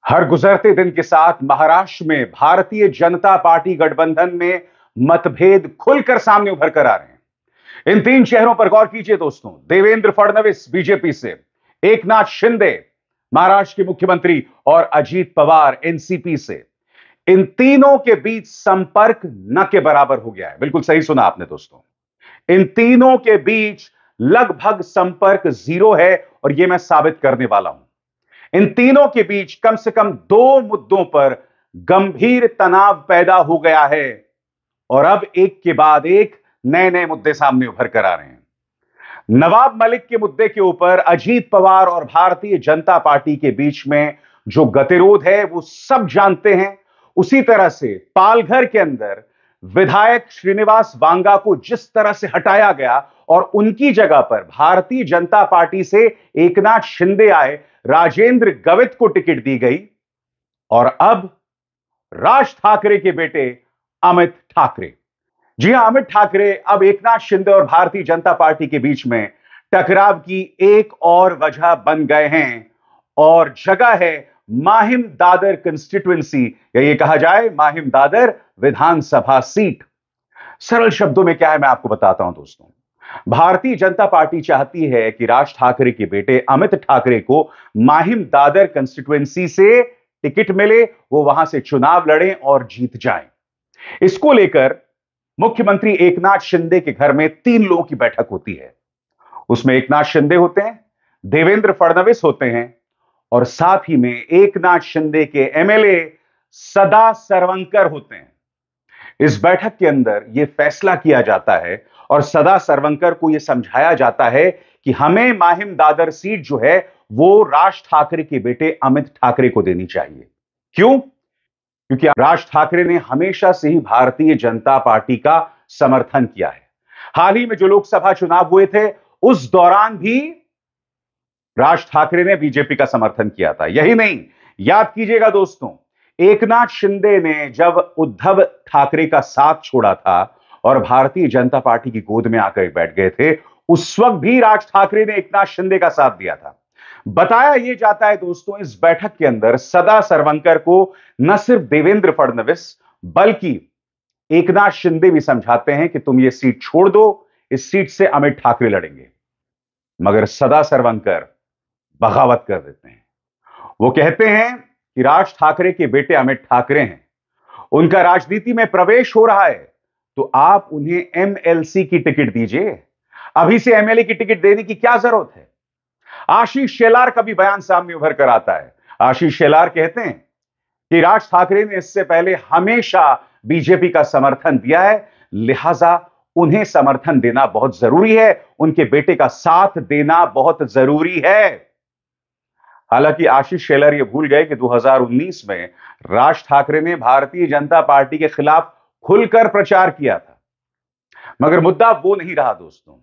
हर गुजरते दिन के साथ महाराष्ट्र में भारतीय जनता पार्टी गठबंधन में मतभेद खुलकर सामने उभर कर आ रहे हैं। इन तीन चेहरों पर गौर कीजिए दोस्तों। देवेंद्र फडणवीस बीजेपी से, एकनाथ शिंदे महाराष्ट्र के मुख्यमंत्री और अजीत पवार एनसीपी से। इन तीनों के बीच संपर्क न के बराबर हो गया है। बिल्कुल सही सुना आपने दोस्तों। इन तीनों के बीच लगभग संपर्क जीरो है और यह मैं साबित करने वाला हूं। इन तीनों के बीच कम से कम दो मुद्दों पर गंभीर तनाव पैदा हो गया है और अब एक के बाद एक नए नए मुद्दे सामने उभर कर आ रहे हैं। नवाब मलिक के मुद्दे के ऊपर अजीत पवार और भारतीय जनता पार्टी के बीच में जो गतिरोध है वो सब जानते हैं। उसी तरह से पालघर के अंदर विधायक श्रीनिवास वांगा को जिस तरह से हटाया गया और उनकी जगह पर भारतीय जनता पार्टी से एकनाथ शिंदे आए, राजेंद्र गवित को टिकट दी गई और अब राज ठाकरे के बेटे अमित ठाकरे, जी हां अमित ठाकरे अब एकनाथ शिंदे और भारतीय जनता पार्टी के बीच में टकराव की एक और वजह बन गए हैं और जगह है माहिम दादर कंस्टिट्यूएंसी, या ये कहा जाए माहिम दादर विधानसभा सीट। सरल शब्दों में क्या है मैं आपको बताता हूं दोस्तों। भारतीय जनता पार्टी चाहती है कि राज ठाकरे के बेटे अमित ठाकरे को माहिम दादर कंस्टिट्यूएंसी से टिकट मिले, वो वहां से चुनाव लड़ें और जीत जाएं। इसको लेकर मुख्यमंत्री एकनाथ शिंदे के घर में तीन लोगों की बैठक होती है। उसमें एकनाथ शिंदे होते हैं, देवेंद्र फडणवीस होते हैं और साथ ही में एकनाथ शिंदे के एमएलए सदा सरवंकर होते हैं। इस बैठक के अंदर यह फैसला किया जाता है और सदा सरवंकर को यह समझाया जाता है कि हमें माहिम दादर सीट जो है वो राज ठाकरे के बेटे अमित ठाकरे को देनी चाहिए। क्यों? क्योंकि राज ठाकरे ने हमेशा से ही भारतीय जनता पार्टी का समर्थन किया है। हाल ही में जो लोकसभा चुनाव हुए थे उस दौरान भी राज ठाकरे ने बीजेपी का समर्थन किया था। यही नहीं, याद कीजिएगा दोस्तों, एकनाथ शिंदे ने जब उद्धव ठाकरे का साथ छोड़ा था और भारतीय जनता पार्टी की गोद में आकर बैठ गए थे, उस वक्त भी राज ठाकरे ने एकनाथ शिंदे का साथ दिया था। बताया यह जाता है दोस्तों इस बैठक के अंदर सदा सरवंकर को न सिर्फ देवेंद्र फडणवीस बल्कि एकनाथ शिंदे भी समझाते हैं कि तुम ये सीट छोड़ दो, इस सीट से अमित ठाकरे लड़ेंगे। मगर सदा सरवंकर बगावत कर देते हैं। वो कहते हैं कि राज ठाकरे के बेटे अमित ठाकरे हैं, उनका राजनीति में प्रवेश हो रहा है तो आप उन्हें एमएलसी की टिकट दीजिए। अभी से एमएलए की टिकट देने की क्या जरूरत है? आशीष शेलार का भी बयान सामने उभर कर आता है। आशीष शेलार कहते हैं कि राज ठाकरे ने इससे पहले हमेशा बीजेपी का समर्थन दिया है, लिहाजा उन्हें समर्थन देना बहुत जरूरी है, उनके बेटे का साथ देना बहुत जरूरी है। हालांकि आशीष शेलार यह भूल गए कि 2019 में राज ठाकरे ने भारतीय जनता पार्टी के खिलाफ खुलकर प्रचार किया था। मगर मुद्दा वो नहीं रहा दोस्तों।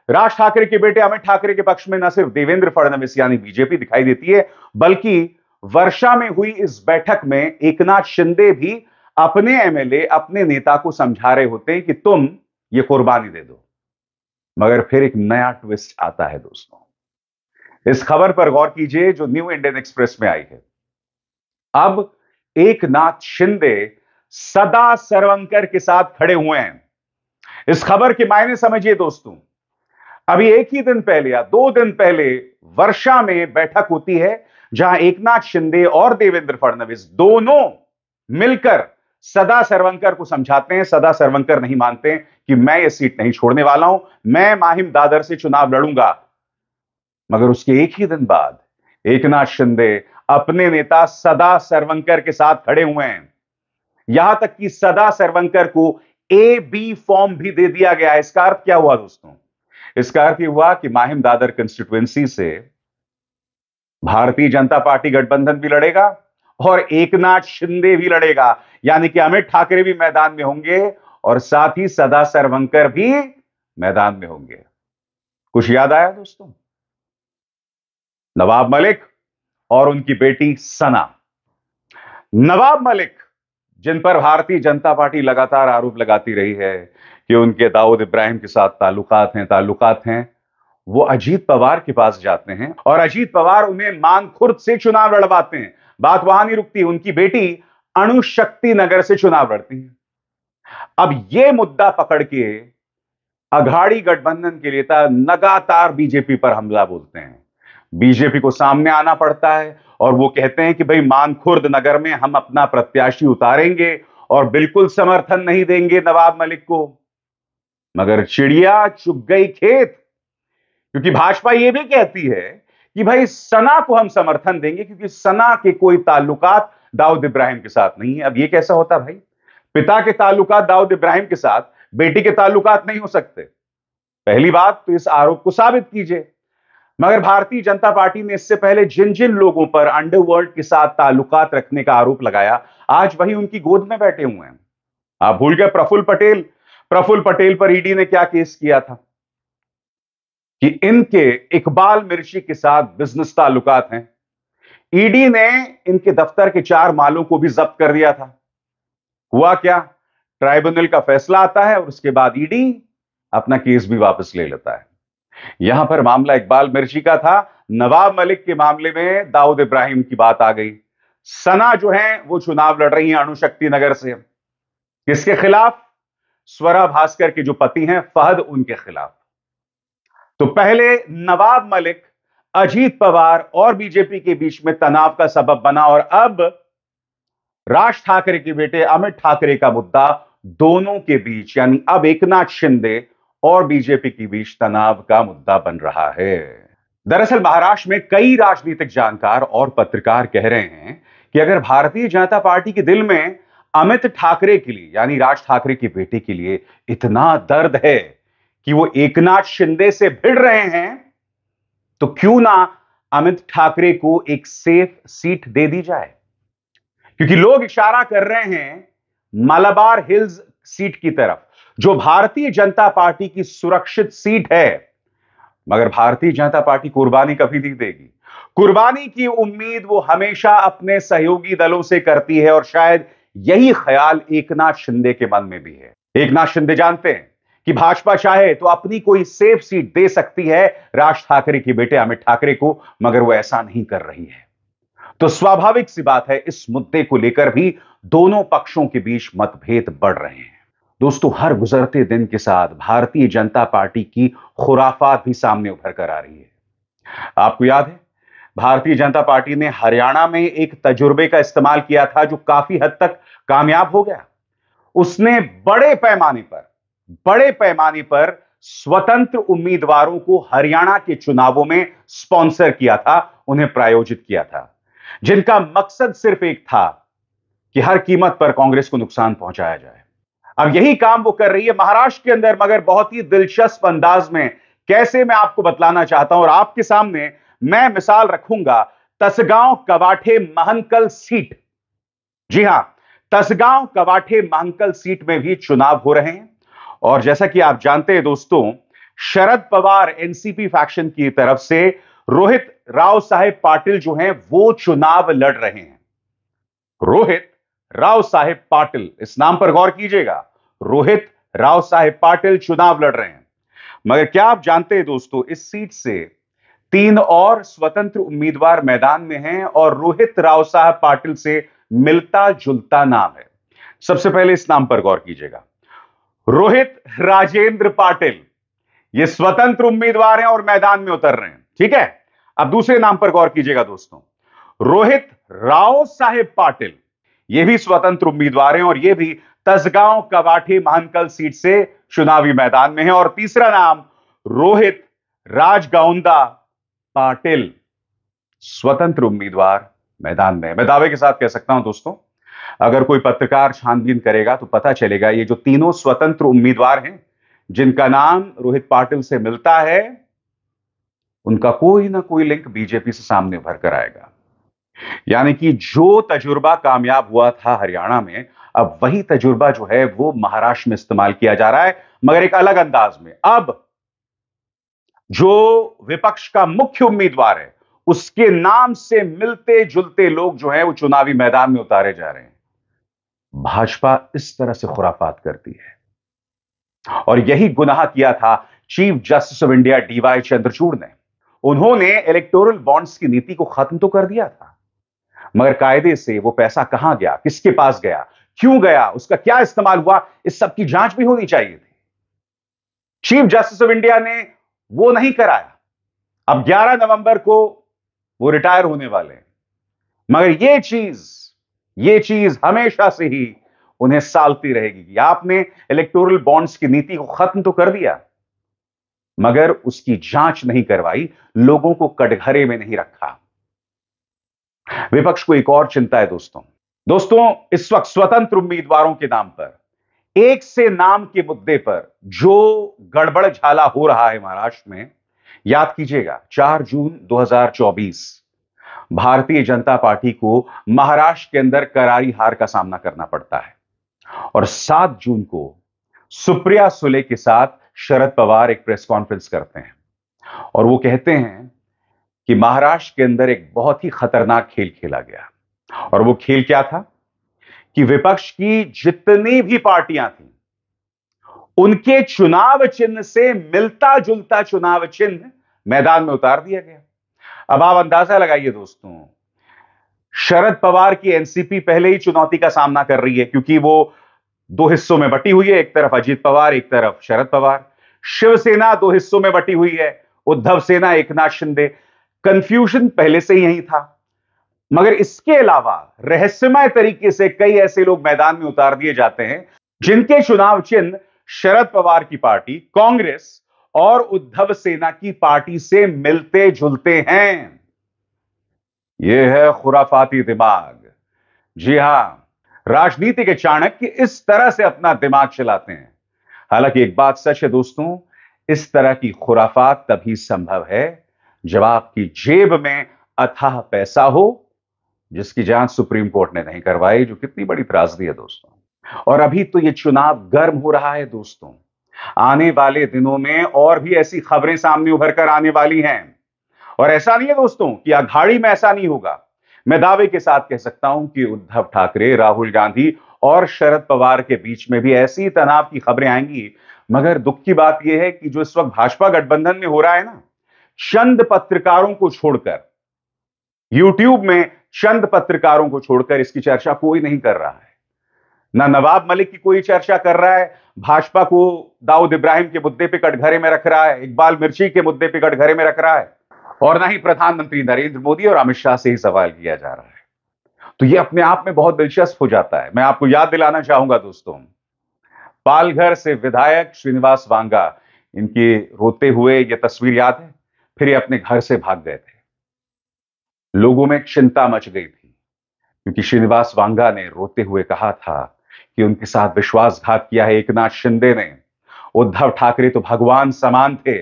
राज ठाकरे के बेटे अमित ठाकरे के पक्ष में न सिर्फ देवेंद्र फडणवीस यानी बीजेपी दिखाई देती है, बल्कि वर्षा में हुई इस बैठक में एकनाथ शिंदे भी अपने एमएलए, अपने नेता को समझा रहे होते हैं कि तुम ये कुर्बानी दे दो। मगर फिर एक नया ट्विस्ट आता है दोस्तों। इस खबर पर गौर कीजिए जो न्यू इंडियन एक्सप्रेस में आई है। अब एकनाथ शिंदे सदा सरवंकर के साथ खड़े हुए हैं। इस खबर के मायने समझिए दोस्तों। अभी एक ही दिन पहले या 2 दिन पहले वर्षा में बैठक होती है जहां एकनाथ शिंदे और देवेंद्र फडणवीस दोनों मिलकर सदा सरवंकर को समझाते हैं। सदा सरवंकर नहीं मानते कि मैं ये सीट नहीं छोड़ने वाला हूं, मैं माहिम दादर से चुनाव लड़ूंगा। मगर उसके एक ही दिन बाद एकनाथ शिंदे अपने नेता सदा सरवंकर के साथ खड़े हुए हैं। यहां तक कि सदा सरवंकर को AB फॉर्म भी दे दिया गया। इसका अर्थ क्या हुआ दोस्तों? इसका अर्थ यह हुआ कि माहिम दादर कंस्टिट्यूएंसी से भारतीय जनता पार्टी गठबंधन भी लड़ेगा और एकनाथ शिंदे भी लड़ेगा, यानी कि अमित ठाकरे भी मैदान में होंगे और साथ ही सदा सरवंकर भी मैदान में होंगे। कुछ याद आया दोस्तों? नवाब मलिक और उनकी बेटी सना। नवाब मलिक, जिन पर भारतीय जनता पार्टी लगातार आरोप लगाती रही है कि उनके दाऊद इब्राहिम के साथ ताल्लुकात हैं, वो अजीत पवार के पास जाते हैं और अजीत पवार उन्हें मानखुर्द से चुनाव लड़वाते हैं। बात वहां नहीं रुकती, उनकी बेटी अणुशक्ति नगर से चुनाव लड़ती है। अब यह मुद्दा पकड़ के अघाड़ी गठबंधन के नेता लगातार बीजेपी पर हमला बोलते हैं। बीजेपी को सामने आना पड़ता है और वो कहते हैं कि भाई मानखुर्द नगर में हम अपना प्रत्याशी उतारेंगे और बिल्कुल समर्थन नहीं देंगे नवाब मलिक को। मगर चिड़िया चुग गई खेत, क्योंकि भाजपा यह भी कहती है कि भाई सना को हम समर्थन देंगे क्योंकि सना के कोई ताल्लुकात दाऊद इब्राहिम के साथ नहीं है। अब यह कैसा होता भाई, पिता के ताल्लुकात दाऊद इब्राहिम के साथ, बेटी के ताल्लुकात नहीं हो सकते। पहली बात तो इस आरोप को साबित कीजिए। मगर भारतीय जनता पार्टी ने इससे पहले जिन जिन लोगों पर अंडरवर्ल्ड के साथ ताल्लुकात रखने का आरोप लगाया, आज वही उनकी गोद में बैठे हुए हैं। आप भूल गए प्रफुल्ल पटेल? प्रफुल्ल पटेल पर ईडी ने क्या केस किया था कि इनके इकबाल मिर्ची के साथ बिजनेस ताल्लुकात हैं। ईडी ने इनके दफ्तर के 4 मालों को भी जब्त कर दिया था। हुआ क्या, ट्राइब्यूनल का फैसला आता है और उसके बाद ईडी अपना केस भी वापस ले लेता है। यहां पर मामला इकबाल मिर्ची का था, नवाब मलिक के मामले में दाऊद इब्राहिम की बात आ गई। सना जो है वो चुनाव लड़ रही है अणुशक्ति नगर से। किसके खिलाफ? स्वरा भास्कर के जो पति हैं फहद, उनके खिलाफ। तो पहले नवाब मलिक, अजीत पवार और बीजेपी के बीच में तनाव का सबब बना और अब राज ठाकरे के बेटे अमित ठाकरे का मुद्दा दोनों के बीच, यानी अब एकनाथ शिंदे और बीजेपी के बीच तनाव का मुद्दा बन रहा है। दरअसल महाराष्ट्र में कई राजनीतिक जानकार और पत्रकार कह रहे हैं कि अगर भारतीय जनता पार्टी के दिल में अमित ठाकरे के लिए, यानी राज ठाकरे के बेटे के लिए इतना दर्द है कि वो एकनाथ शिंदे से भिड़ रहे हैं, तो क्यों ना अमित ठाकरे को एक सेफ सीट दे दी जाए। क्योंकि लोग इशारा कर रहे हैं मलाबार हिल्स सीट की तरफ, जो भारतीय जनता पार्टी की सुरक्षित सीट है। मगर भारतीय जनता पार्टी कुर्बानी कभी नहीं देगी। कुर्बानी की उम्मीद वो हमेशा अपने सहयोगी दलों से करती है और शायद यही ख्याल एकनाथ शिंदे के मन में भी है। एकनाथ शिंदे जानते हैं कि भाजपा चाहे तो अपनी कोई सेफ सीट दे सकती है राज ठाकरे के बेटे अमित ठाकरे को, मगर वो ऐसा नहीं कर रही है। तो स्वाभाविक सी बात है, इस मुद्दे को लेकर भी दोनों पक्षों के बीच मतभेद बढ़ रहे हैं। दोस्तों, हर गुजरते दिन के साथ भारतीय जनता पार्टी की खुराफात भी सामने उभर कर आ रही है। आपको याद है, भारतीय जनता पार्टी ने हरियाणा में एक तजुर्बे का इस्तेमाल किया था जो काफी हद तक कामयाब हो गया। उसने बड़े पैमाने पर स्वतंत्र उम्मीदवारों को हरियाणा के चुनावों में स्पॉन्सर किया था, उन्हें प्रायोजित किया था, जिनका मकसद सिर्फ एक था कि हर कीमत पर कांग्रेस को नुकसान पहुंचाया जाए। अब यही काम वो कर रही है महाराष्ट्र के अंदर, मगर बहुत ही दिलचस्प अंदाज में। कैसे, मैं आपको बतलाना चाहता हूं और आपके सामने मैं मिसाल रखूंगा तसगांव कवाठे महंकल सीट। जी हां, तसगांव कवाठे महंकल सीट में भी चुनाव हो रहे हैं और जैसा कि आप जानते हैं दोस्तों, शरद पवार एनसीपी फैक्शन की तरफ से रोहित राव साहेब पाटिल जो हैं वो चुनाव लड़ रहे हैं। रोहित राव साहेब पाटिल, इस नाम पर गौर कीजिएगा, रोहित राव साहेब पाटिल चुनाव लड़ रहे हैं। मगर क्या आप जानते हैं दोस्तों, इस सीट से 3 और स्वतंत्र उम्मीदवार मैदान में हैं और रोहित राव साहब पाटिल से मिलता जुलता नाम है। सबसे पहले इस नाम पर गौर कीजिएगा, रोहित राजेंद्र पाटिल, ये स्वतंत्र उम्मीदवार हैं और मैदान में उतर रहे हैं। ठीक है, अब दूसरे नाम पर गौर कीजिएगा दोस्तों, रोहित राव साहेब पाटिल, ये भी स्वतंत्र उम्मीदवार हैं और ये भी तसगांव कवाठे महंकल सीट से चुनावी मैदान में है। और तीसरा नाम रोहित राजगौंदा पाटिल, स्वतंत्र उम्मीदवार मैदान में। मैं दावे के साथ कह सकता हूं दोस्तों, अगर कोई पत्रकार छानबीन करेगा तो पता चलेगा ये जो तीनों स्वतंत्र उम्मीदवार हैं जिनका नाम रोहित पाटिल से मिलता है, उनका कोई ना कोई लिंक बीजेपी से सामने उभर कर आएगा। यानी कि जो तजुर्बा कामयाब हुआ था हरियाणा में, अब वही तजुर्बा जो है वो महाराष्ट्र में इस्तेमाल किया जा रहा है, मगर एक अलग अंदाज में। अब जो विपक्ष का मुख्य उम्मीदवार है उसके नाम से मिलते जुलते लोग जो हैं वो चुनावी मैदान में उतारे जा रहे हैं। भाजपा इस तरह से खुराफात करती है और यही गुनाह किया था chief justice of India DY Chandrachud ने। उन्होंने इलेक्टोरल बॉन्ड्स की नीति को खत्म तो कर दिया था, मगर कायदे से वो पैसा कहां गया, किसके पास गया, क्यों गया, उसका क्या इस्तेमाल हुआ, इस सब की जांच भी होनी चाहिए थी। चीफ जस्टिस ऑफ इंडिया ने वो नहीं कराया। अब 11 नवंबर को वो रिटायर होने वाले हैं, मगर ये चीज हमेशा से ही उन्हें सालती रहेगी कि आपने इलेक्टोरल बॉन्ड्स की नीति को खत्म तो कर दिया, मगर उसकी जांच नहीं करवाई, लोगों को कटघरे में नहीं रखा। विपक्ष को एक और चिंता है दोस्तों, इस वक्त स्वतंत्र उम्मीदवारों के नाम पर, एक से नाम के मुद्दे पर जो गड़बड़ झाला हो रहा है महाराष्ट्र में, याद कीजिएगा 4 जून 2024 भारतीय जनता पार्टी को महाराष्ट्र के अंदर करारी हार का सामना करना पड़ता है, और 7 जून को सुप्रिया सुले के साथ शरद पवार एक प्रेस कॉन्फ्रेंस करते हैं और वो कहते हैं कि महाराष्ट्र के अंदर एक बहुत ही खतरनाक खेल खेला गया। और वो खेल क्या था कि विपक्ष की जितनी भी पार्टियां थी, उनके चुनाव चिन्ह से मिलता जुलता चुनाव चिन्ह मैदान में उतार दिया गया। अब आप अंदाजा लगाइए दोस्तों, शरद पवार की एनसीपी पहले ही चुनौती का सामना कर रही है, क्योंकि वो 2 हिस्सों में बटी हुई है, एक तरफ अजीत पवार, एक तरफ शरद पवार। शिवसेना 2 हिस्सों में बटी हुई है, उद्धव सेना, एकनाथ शिंदे। कंफ्यूजन पहले से ही यही था, मगर इसके अलावा रहस्यमय तरीके से कई ऐसे लोग मैदान में उतार दिए जाते हैं जिनके चुनाव चिन्ह शरद पवार की पार्टी, कांग्रेस और उद्धव सेना की पार्टी से मिलते जुलते हैं। यह है खुराफाती दिमाग। जी हां, राजनीति के चाणक्य इस तरह से अपना दिमाग चलाते हैं। हालांकि एक बात सच है दोस्तों, इस तरह की खुराफात तभी संभव है जब आपकी जेब में अथाह पैसा हो, जिसकी जांच सुप्रीम कोर्ट ने नहीं करवाई, जो कितनी बड़ी त्रासदी है दोस्तों। और अभी तो यह चुनाव गर्म हो रहा है दोस्तों, आने वाले दिनों में और भी ऐसी खबरें सामने उभर कर आने वाली हैं। और ऐसा नहीं है दोस्तों कि अघाड़ी में ऐसा नहीं होगा। मैं दावे के साथ कह सकता हूं कि उद्धव ठाकरे, राहुल गांधी और शरद पवार के बीच में भी ऐसी तनाव की खबरें आएंगी। मगर दुख की बात यह है कि जो इस वक्त भाजपा गठबंधन में हो रहा है ना, चंद पत्रकारों को छोड़कर, यूट्यूब में चंद पत्रकारों को छोड़कर इसकी चर्चा कोई नहीं कर रहा है। ना नवाब मलिक की कोई चर्चा कर रहा है, भाजपा को दाऊद इब्राहिम के मुद्दे पे कटघरे में रख रहा है, इकबाल मिर्ची के मुद्दे पे कटघरे में रख रहा है, और ना ही प्रधानमंत्री नरेंद्र मोदी और अमित शाह से ही सवाल किया जा रहा है। तो यह अपने आप में बहुत दिलचस्प हो जाता है। मैं आपको याद दिलाना चाहूंगा दोस्तों, पालघर से विधायक श्रीनिवास वांगा, इनके रोते हुए यह तस्वीर याद है, फिर ये अपने घर से भाग गए थे। लोगों में चिंता मच गई थी, क्योंकि श्रीनिवास वांगा ने रोते हुए कहा था कि उनके साथ विश्वासघात किया है एकनाथ शिंदे ने। उद्धव ठाकरे तो भगवान समान थे।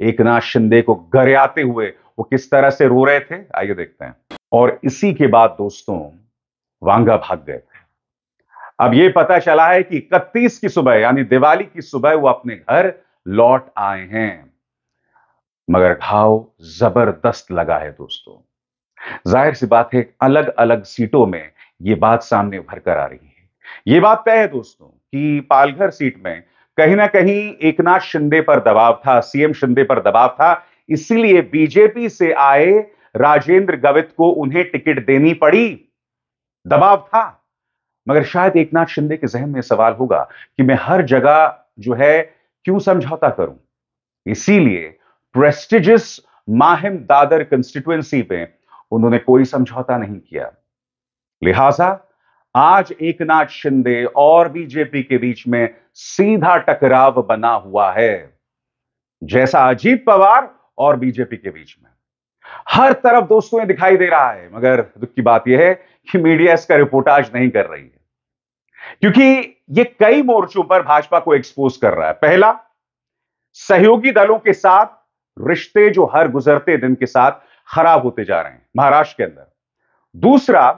एकनाथ शिंदे को गरियाते हुए वो किस तरह से रो रहे थे, आइए देखते हैं। और इसी के बाद दोस्तों वांगा भाग गए थे। अब यह पता चला है कि 31 की सुबह, यानी दिवाली की सुबह, वो अपने घर लौट आए हैं, मगर घाव जबरदस्त लगा है दोस्तों। जाहिर सी बात है, अलग अलग सीटों में यह बात सामने उभर कर आ रही है। यह बात तय है दोस्तों कि पालघर सीट में कहीं ना कहीं एकनाथ शिंदे पर दबाव था, सीएम शिंदे पर दबाव था, इसीलिए बीजेपी से आए राजेंद्र गवित को उन्हें टिकट देनी पड़ी। दबाव था, मगर शायद एकनाथ शिंदे के जहन में सवाल होगा कि मैं हर जगह जो है क्यों समझौता करूं। इसीलिए प्रेस्टिजियस माहिम दादर कंस्टिट्यूएंसी पे उन्होंने कोई समझौता नहीं किया। लिहाजा आज एकनाथ शिंदे और बीजेपी के बीच में सीधा टकराव बना हुआ है, जैसा अजीत पवार और बीजेपी के बीच में हर तरफ दोस्तों ये दिखाई दे रहा है। मगर दुख की बात यह है कि मीडिया इसका रिपोर्टाज नहीं कर रही है, क्योंकि यह कई मोर्चों पर भाजपा को एक्सपोज कर रहा है। पहला, सहयोगी दलों के साथ रिश्ते जो हर गुजरते दिन के साथ खराब होते जा रहे हैं महाराष्ट्र के अंदर। दूसरा,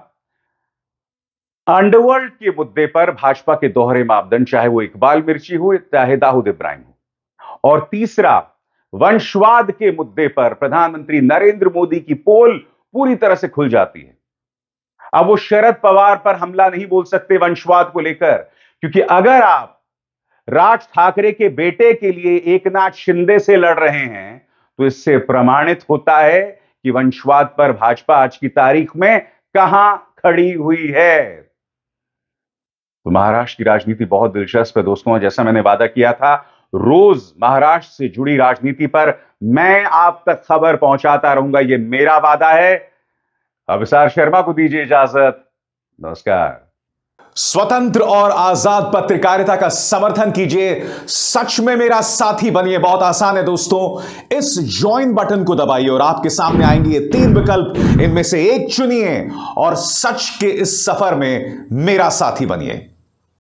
अंडरवर्ल्ड के मुद्दे पर भाजपा के दोहरे मापदंड, चाहे वो इकबाल मिर्ची हो चाहे दाऊद इब्राहिम हो। और तीसरा, वंशवाद के मुद्दे पर प्रधानमंत्री नरेंद्र मोदी की पोल पूरी तरह से खुल जाती है। अब वो शरद पवार पर हमला नहीं बोल सकते वंशवाद को लेकर, क्योंकि अगर आप राज ठाकरे के बेटे के लिए एकनाथ शिंदे से लड़ रहे हैं, तो इससे प्रमाणित होता है कि वंशवाद पर भाजपा आज की तारीख में कहां खड़ी हुई है। तो महाराष्ट्र की राजनीति बहुत दिलचस्प है दोस्तों। जैसा मैंने वादा किया था, रोज महाराष्ट्र से जुड़ी राजनीति पर मैं आप तक खबर पहुंचाता रहूंगा, यह मेरा वादा है। अभिसार शर्मा को दीजिए इजाजत। नमस्कार। स्वतंत्र और आजाद पत्रकारिता का समर्थन कीजिए, सच में मेरा साथी बनिए। बहुत आसान है दोस्तों, इस ज्वाइन बटन को दबाइए और आपके सामने आएंगे ये 3 विकल्प, इनमें से एक चुनिए और सच के इस सफर में मेरा साथी बनिए।